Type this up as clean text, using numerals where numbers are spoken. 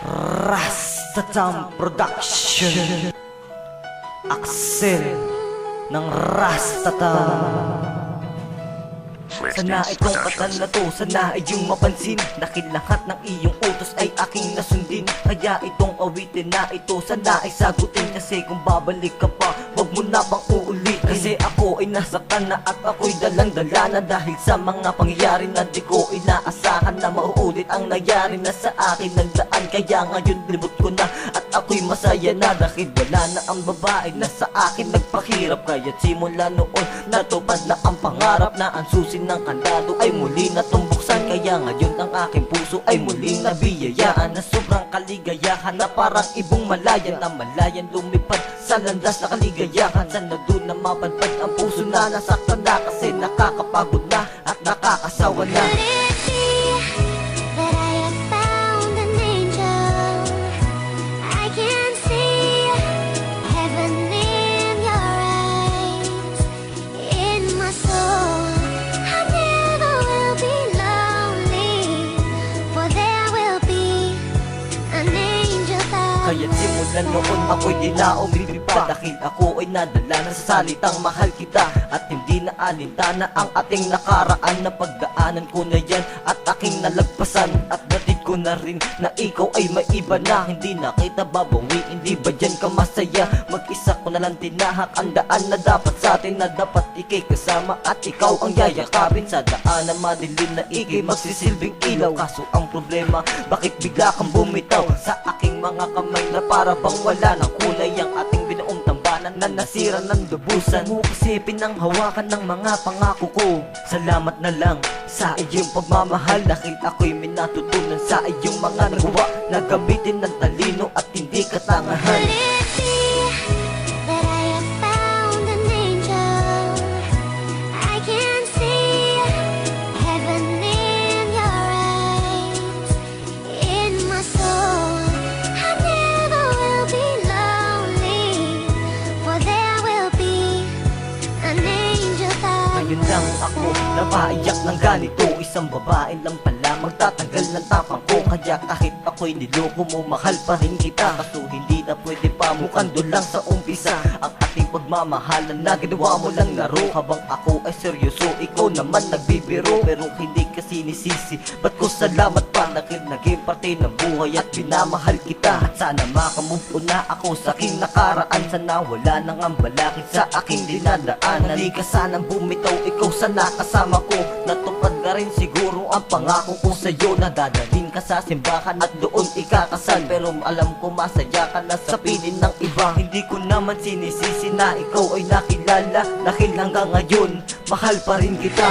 Rastatam Production. Axel ng Rastatam. Sana itong katan na to, sana ay iyong mapansin, dahil lahat ng iyong utos ay aking nasundin. Kaya itong awitin na ito, sana ay sagutin, kasi kung babalik ka pa, wag mo na pang uulitin. Kasi ako ay nasaktan na at ako'y dalang-dala na, dahil sa mga pangyayari na di ko inaasahan na mauulit ang nangyari na sa akin nagdaan. Kaya ngayon libot ko na at ako'y masaya na, dahil wala na ang babae na sa akin nagpahirap. Kaya't simula noon natupad na ang pangarap na ang susi ng kandado ay muli na tumbuksan. Kaya ngayon ang aking puso ay muli nabiyayaan na sobrang kaligayahan, na parang ibong malayan na malayan lumipad sa landas na kaligayahan. Sana doon na mapadpad ang puso na nasaktan na, kasi nakakapagod na at nakakasawa na. Kaya't simulan noon ako'y di na umibig-pa, dahil ako ay nadala na sa salitang mahal kita. At hindi na alintana ang ating nakaraan, na pagdaanan ko na yan at aking nalagpasan. At batid ko na rin na ikaw ay may iba na, hindi na kita babawi, hindi ba dyan ka masaya? Mag-isa ko na lang tinahak ang daan na dapat sa atin, na dapat ikay kasama at ikaw ang yayakapin. Sa daan na madilim na ikay magsisilbing ilaw. Kaso ang problema, bakit bigla kang bumitaw sa aking mga kamay, na para bang wala ng kulay ang ating binuong tambanan na nasira ng lubusan. Mo kasi pinanghawakan ng mga pangako ko. Salamat na lang sa iyong pagmamahal, dahil ako'y may natutunan sa iyong mga nagawa, na gamitin ng talino at hindi katangahan. Yun lang ako, napaiyak ng ganito. Isang babae lang pala magtatagal ng tapang ko. Kaya kahit ako'y niloko mo, mahal pa rin kita. Kaso hindi na pwede pa, mukhang doon lang sa umpisa ang ating pagmamahalan, na ginawa mo lang laro. Habang ako ay seryoso, ikaw naman nagbibiro. Pero hindi ka sinisisi, ba't ko salamat pa, dahil naging parte ng buhay at pinamahal kita. At sana makamove na ako sa aking nakaraan, sana wala nang ambalakid sa aking dinadaanan. Hindi ka sanang bumitaw, ikaw sana kasama ko. Natupad na rin siguro ang pangako ko sa'yo, na dadaling ka sa simbahan at doon ikakasal. Pero alam ko masaya ka na sa piling ng iba. Hindi ko naman sinisisi na ikaw ay nakilala, dahil hanggang ngayon mahal pa rin kita.